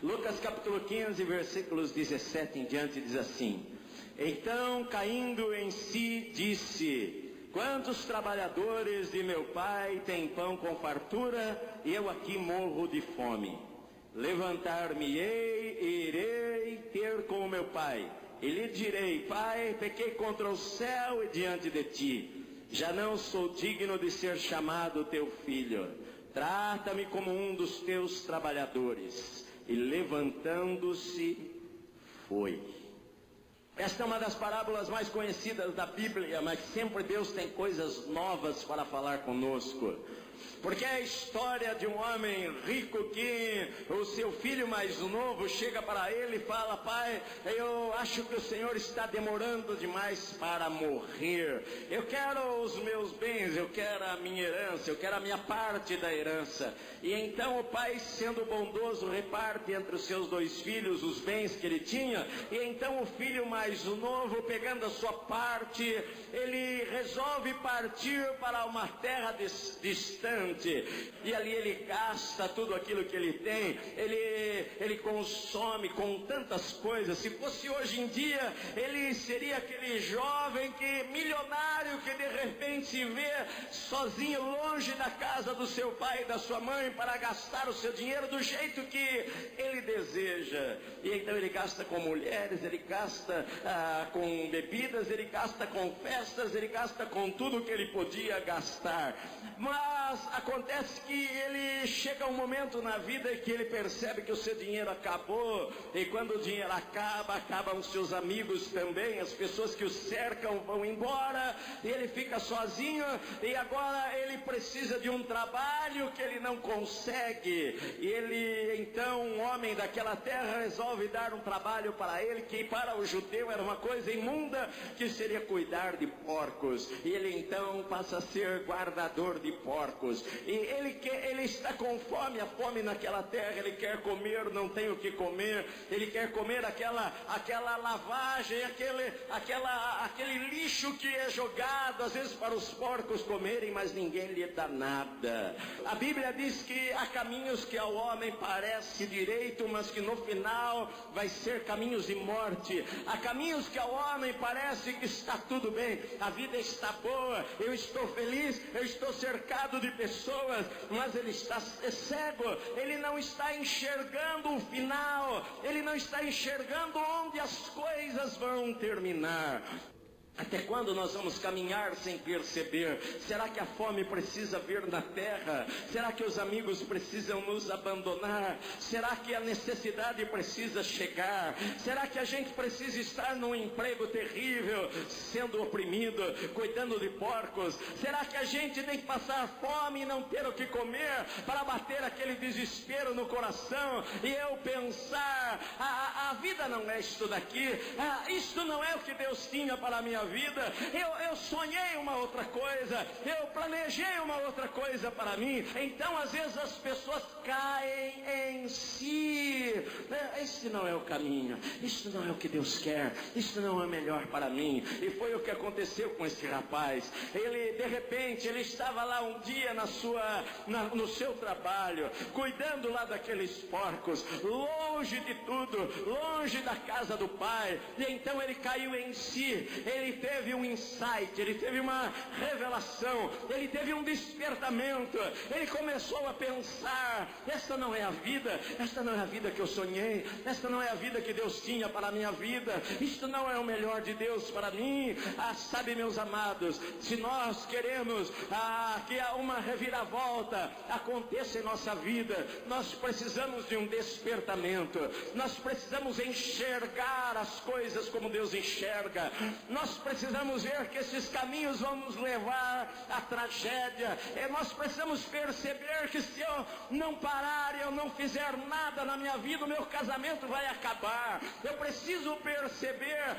Lucas capítulo 15, versículos 17 em diante, diz assim: Então, caindo em si, disse: Quantos trabalhadores de meu pai têm pão com fartura, e eu aqui morro de fome? Levantar-me-ei e irei ter com meu pai, e lhe direi: Pai, pequei contra o céu e diante de ti, já não sou digno de ser chamado teu filho, trata-me como um dos teus trabalhadores. E levantando-se, foi. Esta é uma das parábolas mais conhecidas da Bíblia, mas sempre Deus tem coisas novas para falar conosco. Porque é a história de um homem rico que o seu filho mais novo chega para ele e fala: Pai, eu acho que o Senhor está demorando demais para morrer. Eu quero os meus bens, eu quero a minha herança, eu quero a minha parte da herança. E então o pai, sendo bondoso, reparte entre os seus dois filhos os bens que ele tinha. E então o filho mais novo, pegando a sua parte, ele resolve partir para uma terra distante. E ali ele gasta tudo aquilo que ele tem, ele consome com tantas coisas. Se fosse hoje em dia, ele seria aquele jovem milionário que de repente se vê sozinho longe da casa do seu pai e da sua mãe para gastar o seu dinheiro do jeito que ele deseja. E então ele gasta com mulheres, ele gasta com bebidas, ele gasta com festas, ele gasta com tudo que ele podia gastar. Mas acontece que ele chega um momento na vida que ele percebe que o seu dinheiro acabou, e quando o dinheiro acaba, acabam os seus amigos também, as pessoas que o cercam vão embora, e ele fica sozinho, e agora ele precisa de um trabalho que ele não consegue, e ele então, um homem daquela terra, resolve dar um trabalho para ele, que para o judeu era uma coisa imunda, que seria cuidar de porcos, e ele então passa a ser guardador de porcos. E ele está com fome, a fome naquela terra, ele quer comer, não tem o que comer, ele quer comer aquela lavagem, aquele lixo que é jogado às vezes para os porcos comerem, mas ninguém lhe dá nada. A Bíblia diz que há caminhos que ao homem parece direito, mas que no final vai ser caminhos de morte. Há caminhos que ao homem parece que está tudo bem, a vida está boa, eu estou feliz, eu estou cercado de pessoas, mas ele está cego, ele não está enxergando o final, ele não está enxergando onde as coisas vão terminar. Até quando nós vamos caminhar sem perceber? Será que a fome precisa vir na terra? Será que os amigos precisam nos abandonar? Será que a necessidade precisa chegar? Será que a gente precisa estar num emprego terrível, sendo oprimido, cuidando de porcos? Será que a gente tem que passar fome e não ter o que comer para bater aquele desespero no coração e eu pensar: a vida não é isto daqui, isto não é o que Deus tinha para a minha vida, eu sonhei uma outra coisa, eu planejei uma outra coisa para mim. Então às vezes as pessoas caem em si: este não é o caminho, isto não é o que Deus quer, isto não é melhor para mim. E foi o que aconteceu com esse rapaz. Ele de repente, ele estava lá um dia no seu trabalho, cuidando lá daqueles porcos, longe de tudo, longe da casa do pai. E então ele caiu em si, ele teve um insight, ele teve uma revelação, ele teve um despertamento, ele começou a pensar: esta não é a vida, esta não é a vida que eu sonhei, esta não é a vida que Deus tinha para a minha vida, isto não é o melhor de Deus para mim. Sabe, meus amados, se nós queremos que uma reviravolta aconteça em nossa vida, nós precisamos de um despertamento, nós precisamos enxergar as coisas como Deus enxerga, nós precisamos ver que esses caminhos vão nos levar à tragédia, nós precisamos perceber que se eu não parar, eu não fizer nada na minha vida, o meu casamento casamento vai acabar. Eu preciso perceber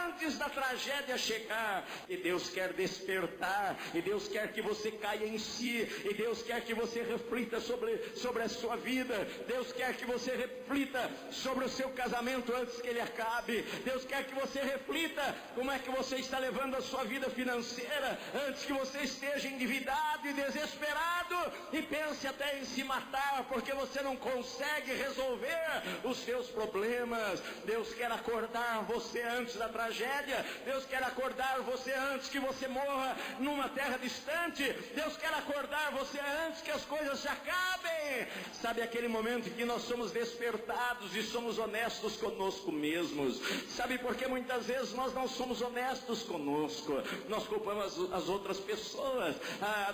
antes da tragédia chegar. E Deus quer despertar, e Deus quer que você caia em si, e Deus quer que você reflita sobre a sua vida. Deus quer que você reflita sobre o seu casamento antes que ele acabe. Deus quer que você reflita como é que você está levando a sua vida financeira antes que você esteja endividado e desesperado e pense até em se matar porque você não consegue resolver os seus problemas. Deus quer acordar você antes da tragédia. Deus quer acordar você antes que você morra numa terra distante. Deus quer acordar você antes que as coisas se acabem. Sabe aquele momento em que nós somos despertados e somos honestos conosco mesmos? Sabe por que muitas vezes nós não somos honestos conosco? Nós culpamos as outras pessoas.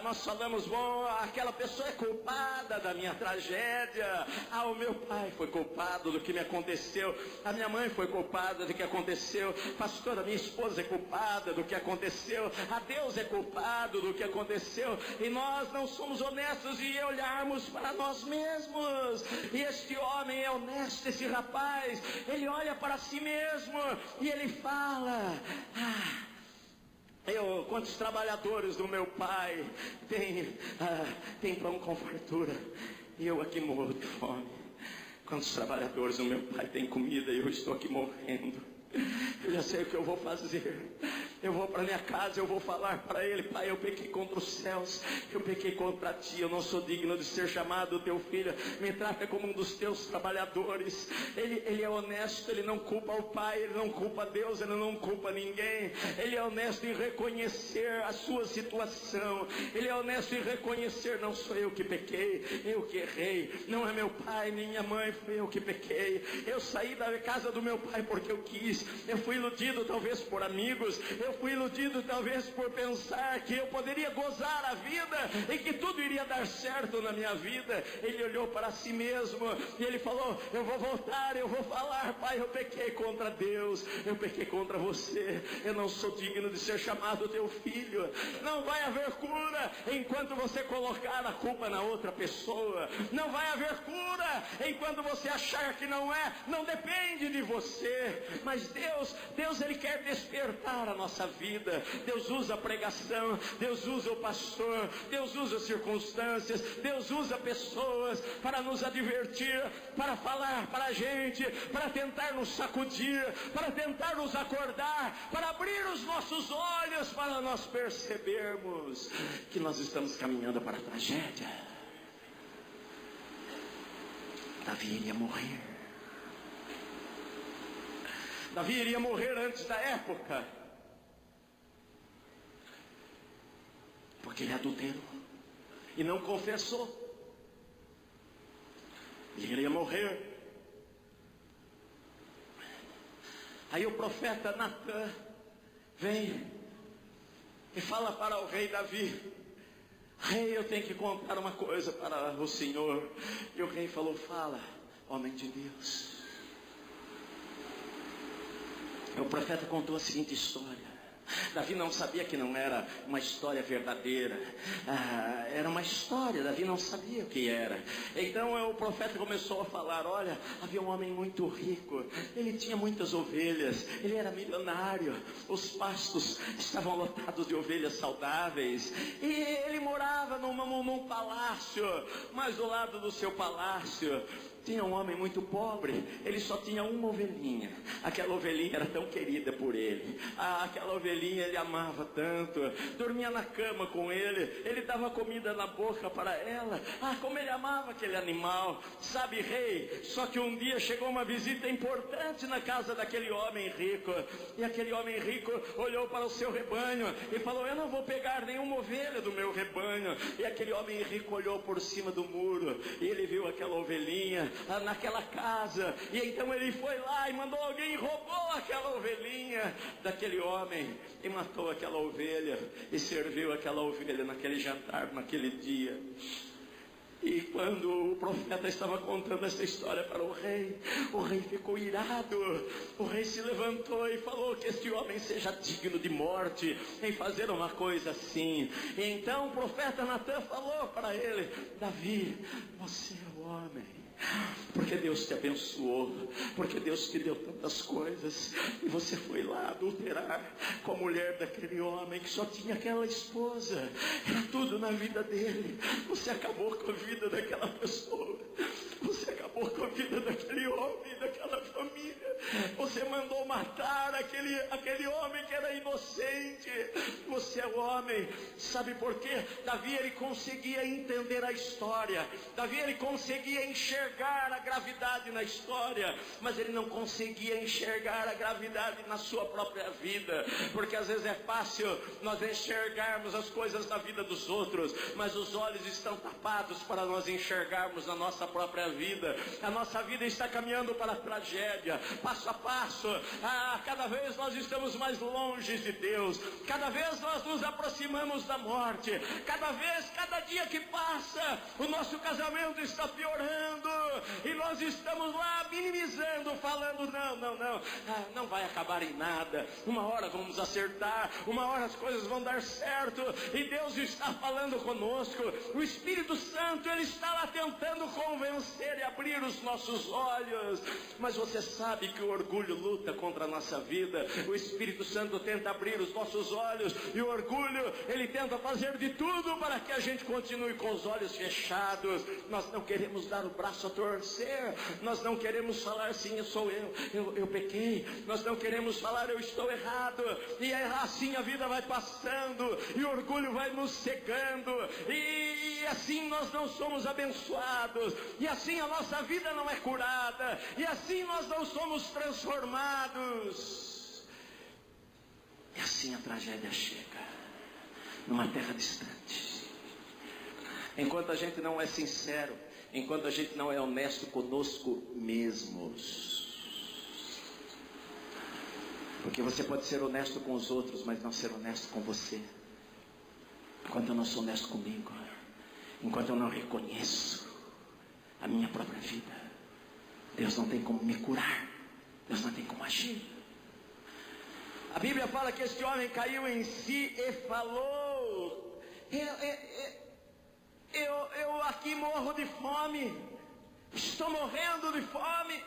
Nós falamos, bom, aquela pessoa é culpada da minha tragédia. O meu pai foi culpado do que me aconteceu. A minha mãe foi culpada do que aconteceu. Pastora, minha esposa é culpada do que aconteceu. A Deus é culpado do que aconteceu. E nós não somos honestos em olharmos para nós mesmos. E este homem é honesto, esse rapaz, ele olha para si mesmo e ele fala: quantos trabalhadores do meu pai tem pão com fartura e eu aqui morro de fome? Quantos trabalhadores do meu pai têm comida e eu estou aqui morrendo? Eu já sei o que eu vou fazer. Eu vou para minha casa, eu vou falar para ele: pai, eu pequei contra os céus, eu pequei contra ti, eu não sou digno de ser chamado teu filho, me trata como um dos teus trabalhadores. Ele é honesto, ele não culpa o pai, ele não culpa Deus, ele não culpa ninguém. Ele é honesto em reconhecer a sua situação, ele é honesto em reconhecer: não sou eu que pequei, eu que errei, não é meu pai nem minha mãe, foi eu que pequei. Eu saí da casa do meu pai porque eu quis, eu fui iludido talvez por amigos, eu fui iludido talvez por pensar que eu poderia gozar a vida e que tudo iria dar certo na minha vida. Ele olhou para si mesmo e ele falou: eu vou voltar, eu vou falar: pai, eu pequei contra Deus, eu pequei contra você, eu não sou digno de ser chamado teu filho. Não vai haver cura enquanto você colocar a culpa na outra pessoa. Não vai haver cura enquanto você achar que não depende de você. Mas Deus ele quer despertar a nossa vida. Deus usa a pregação, Deus usa o pastor, Deus usa as circunstâncias, Deus usa pessoas para nos advertir, para falar para a gente, para tentar nos sacudir, para tentar nos acordar, para abrir os nossos olhos, para nós percebermos que nós estamos caminhando para a tragédia. Davi iria morrer. Davi iria morrer antes da época, porque ele adulterou e não confessou. Ele iria morrer. Aí o profeta Natã vem e fala para o rei Davi: rei, eu tenho que contar uma coisa para o senhor. E o rei falou: fala, homem de Deus. O profeta contou a seguinte história. Davi não sabia que não era uma história verdadeira. Era uma história, Davi não sabia o que era. Então o profeta começou a falar: olha, havia um homem muito rico, ele tinha muitas ovelhas, ele era milionário, os pastos estavam lotados de ovelhas saudáveis, e ele morava num palácio, mas do lado do seu palácio tinha um homem muito pobre, ele só tinha uma ovelhinha. Aquela ovelhinha era tão querida por ele. Aquela ovelhinha ele amava tanto, dormia na cama com ele, ele dava comida na boca para ela. Como ele amava aquele animal. Sabe, rei, só que um dia chegou uma visita importante na casa daquele homem rico, e aquele homem rico olhou para o seu rebanho e falou: eu não vou pegar nenhuma ovelha do meu rebanho. E aquele homem rico olhou por cima do muro e ele viu aquela ovelhinha naquela casa, e então ele foi lá e mandou alguém e roubou aquela ovelhinha daquele homem e matou aquela ovelha e serviu aquela ovelha naquele jantar, naquele dia. E quando o profeta estava contando essa história para o rei ficou irado. O rei se levantou e falou: que este homem seja digno de morte em fazer uma coisa assim. E então o profeta Natã falou para ele: Davi, você é o homem. Porque Deus te abençoou, porque Deus te deu tantas coisas, e você foi lá adulterar com a mulher daquele homem que só tinha aquela esposa, era tudo na vida dele. Você acabou com a vida daquela pessoa, você acabou com a vida daquele homem, daquela família. Você mandou matar aquele homem que era inocente. Você é o homem. Sabe por quê? Davi, ele conseguia entender a história. Davi, ele conseguia enxergar a gravidade na história, mas ele não conseguia enxergar a gravidade na sua própria vida. Porque às vezes é fácil nós enxergarmos as coisas da vida dos outros, mas os olhos estão tapados para nós enxergarmos a nossa própria vida. A nossa vida está caminhando para a tragédia, passo a passo. Cada vez nós estamos mais longe de Deus, cada vez nós nos aproximamos da morte, cada dia que passa, o nosso casamento está piorando, e nós estamos lá minimizando, falando, não vai acabar em nada, uma hora vamos acertar, uma hora as coisas vão dar certo, e Deus está falando conosco. O Espírito Santo, ele está lá tentando convencer e abrir os nossos olhos, mas você sabe que o orgulho luta contra a nossa vida. O Espírito Santo tenta abrir os nossos olhos, e o orgulho, ele tenta fazer de tudo para que a gente continue com os olhos fechados. Nós não queremos dar o braço a torcer, nós não queremos falar sim, eu pequei, nós não queremos falar eu estou errado, e assim a vida vai passando, e o orgulho vai nos cegando, e assim nós não somos abençoados, e assim a nossa vida não é curada, e assim nós não somos transformados, e assim a tragédia chega numa terra distante. Enquanto a gente não é sincero, enquanto a gente não é honesto conosco mesmos. Porque você pode ser honesto com os outros, mas não ser honesto com você. Enquanto eu não sou honesto comigo, enquanto eu não reconheço a minha própria vida, Deus não tem como me curar, Deus não tem como agir. A Bíblia fala que este homem caiu em si e falou: eu aqui morro de fome, estou morrendo de fome.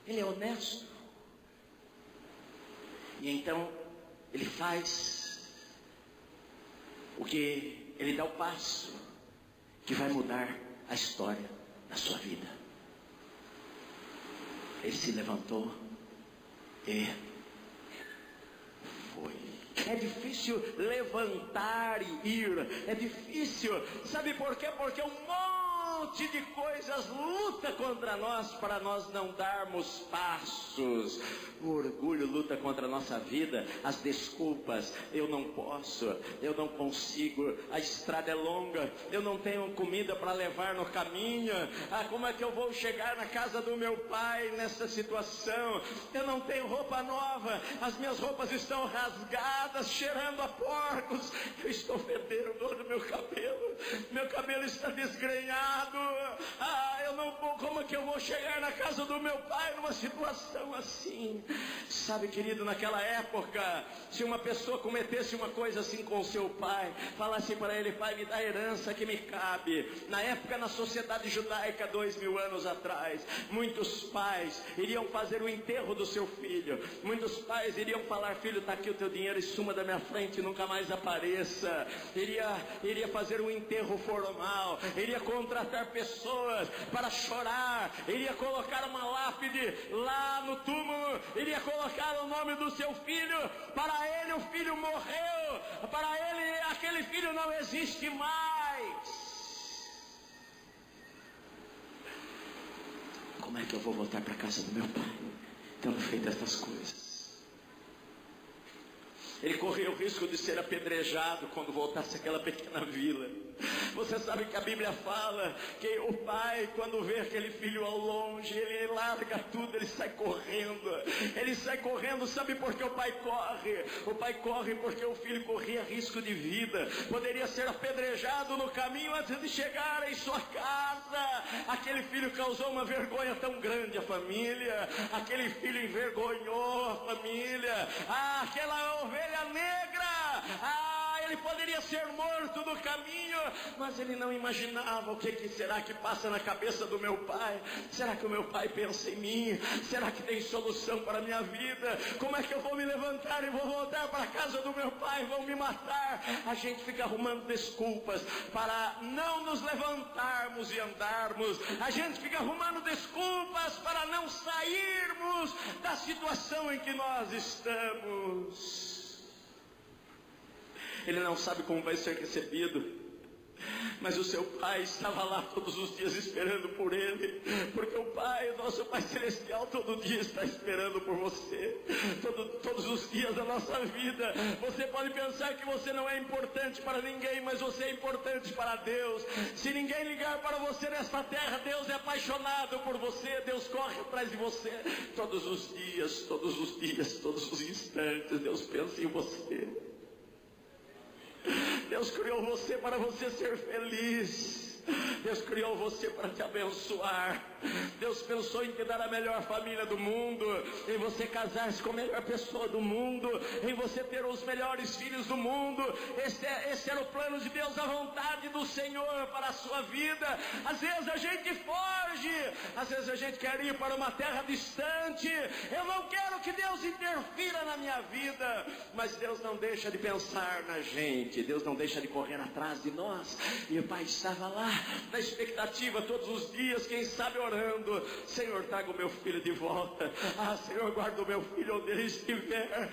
Ele é honesto, e então ele faz o que, ele dá o passo que vai mudar a história da sua vida. Ele se levantou e foi. É difícil levantar e ir, é difícil, sabe por quê? Porque um monte de coisas luta contra nós para nós não darmos passos. O orgulho luta contra a nossa vida, as desculpas, eu não posso, eu não consigo, a estrada é longa, eu não tenho comida para levar no caminho, como é que eu vou chegar na casa do meu pai nessa situação? Eu não tenho roupa nova, as minhas roupas estão rasgadas, cheirando a porcos, eu estou fedendo do meu cabelo está desgrenhado, eu não vou, como é que eu vou chegar na casa do meu pai numa situação assim? Sabe, querido, naquela época, se uma pessoa cometesse uma coisa assim com o seu pai, falasse para ele: pai, me dá a herança que me cabe. Na época, na sociedade judaica, 2000 anos atrás, muitos pais iriam fazer o enterro do seu filho. Muitos pais iriam falar: filho, está aqui o teu dinheiro e suma da minha frente e nunca mais apareça. Iria fazer um enterro formal, iria contratar pessoas para chorar, iria colocar uma lápide lá no túmulo, iria colocar o nome do seu filho. Para ele o filho morreu, para ele aquele filho não existe mais. Como é que eu vou voltar para a casa do meu pai tendo feito essas coisas? Ele correu o risco de ser apedrejado quando voltasse àquela pequena vila. Você sabe que a Bíblia fala que o pai, quando vê aquele filho ao longe, ele larga tudo, ele sai correndo. Ele sai correndo, sabe por que o pai corre? O pai corre porque o filho corria risco de vida. Poderia ser apedrejado no caminho antes de chegar em sua casa. Aquele filho causou uma vergonha tão grande à família. Aquele filho envergonhou a família. Aquela ovelha negra, ele poderia ser morto no caminho, mas ele não imaginava o que será que passa na cabeça do meu pai. Será que o meu pai pensa em mim? Será que tem solução para a minha vida? Como é que eu vou me levantar e vou voltar para a casa do meu pai? Vão me matar. A gente fica arrumando desculpas para não nos levantarmos e andarmos. A gente fica arrumando desculpas para não sairmos da situação em que nós estamos. Ele não sabe como vai ser recebido, mas o seu pai estava lá todos os dias esperando por ele, porque o Pai, o nosso Pai Celestial, todo dia está esperando por você, todos os dias da nossa vida. Você pode pensar que você não é importante para ninguém, mas você é importante para Deus. Se ninguém ligar para você nesta terra, Deus é apaixonado por você, Deus corre atrás de você, todos os dias, todos os dias, todos os instantes, Deus pensa em você. Deus criou você para você ser feliz. Deus criou você para te abençoar. Deus pensou em te dar a melhor família do mundo, em você casar-se com a melhor pessoa do mundo, em você ter os melhores filhos do mundo. Esse era o plano de Deus, a vontade do Senhor para a sua vida. Às vezes a gente foge, às vezes a gente quer ir para uma terra distante. Eu não quero que Deus interfira na minha vida, mas Deus não deixa de pensar na gente, Deus não deixa de correr atrás de nós. E o Pai estava lá na expectativa todos os dias, quem sabe orando: Senhor, traga o meu filho de volta. Senhor, guarda o meu filho onde ele estiver.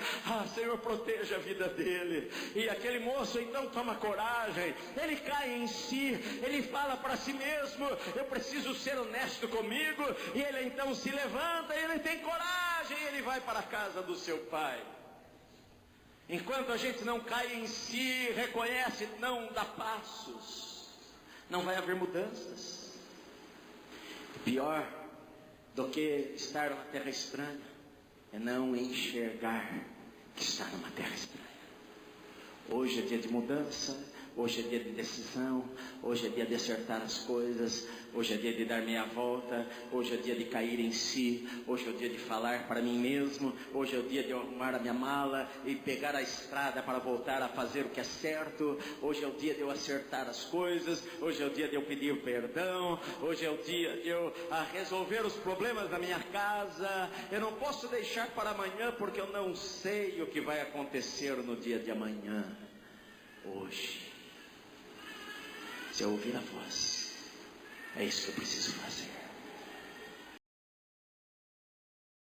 Senhor, proteja a vida dele. E aquele moço então toma coragem, ele cai em si, ele fala para si mesmo: eu preciso ser honesto comigo. E ele então se levanta, ele tem coragem, ele vai para a casa do seu pai. Enquanto a gente não cai em si, reconhece, não dá passos, não vai haver mudanças. Pior do que estar numa terra estranha é não enxergar que está numa terra estranha. Hoje é dia de mudança, hoje é dia de decisão, hoje é dia de acertar as coisas, hoje é dia de dar meia volta, hoje é dia de cair em si, hoje é o dia de falar para mim mesmo, hoje é o dia de arrumar a minha mala e pegar a estrada para voltar a fazer o que é certo, hoje é o dia de eu acertar as coisas, hoje é o dia de eu pedir perdão, hoje é o dia de eu resolver os problemas da minha casa. Eu não posso deixar para amanhã, porque eu não sei o que vai acontecer no dia de amanhã. Hoje, se eu ouvir a voz, é isso que eu preciso fazer.